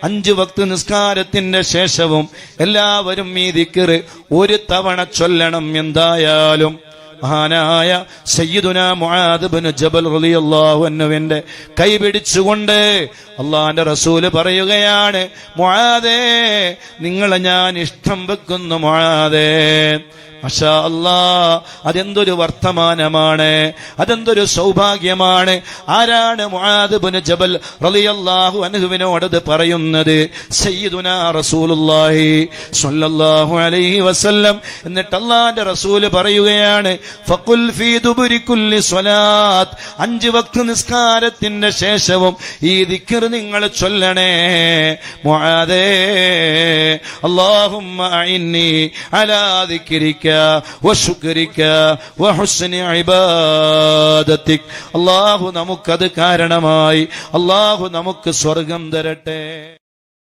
5 വക്ത് നിസ്കാരത്തിന്റെ ശേഷവും എല്ലാവരും ഈ ദിക്ർ ഒരു തവണ ചൊല്ലണം. എന്തായാലും മഹാനായ സയ്യിദുനാ മുആദ് ഇബ്നു ജബൽ റളിയല്ലാഹു അൻഹുവിന്റെ കൈ പിടിച്ചുകൊണ്ട് അല്ലാഹുവിന്റെ റസൂല് പറയുകയാണ്, മുആദേ, നിങ്ങളെ ഞാൻ ഇഷ്ടം വെക്കുന്നു മുആദേ. മാഷാ അല്ലാഹ്, അതെന്തൊരു വർത്തമാനമാണ്, അതെന്തൊരു സൗഭാഗ്യമാണ്. ആരാണ് മുആദ് ഇബ്നു ജബൽ റളിയല്ലാഹു അൻഹുവിനോടത് പറയുന്നത്? സയ്യിദുനാ റസൂലുള്ളാഹി സ്വല്ലല്ലാഹു അലൈഹി വസല്ലം. എന്നിട്ട് അല്ലാഹുവിന്റെ റസൂല് പറയുകയാണ്, ഫഖുൽ ഫീ ദുബുരി കുല്ലി സ്വലാത്ത്, 5 വക്ത് നിസ്കാരത്തിന്റെ ശേഷവും ഈ ദിക്ർ നിങ്ങൾ ചൊല്ലണേ മുആദേ. അല്ലാഹുമ്മ അഇന്നി അലാ ദിക്രിക വശുക്രിക വഹുസ്നി ഇബാദതിക്. അല്ലാഹു നമുക്കത് കാരണമായി അല്ലാഹു നമുക്ക് സ്വർഗം തരട്ടെ.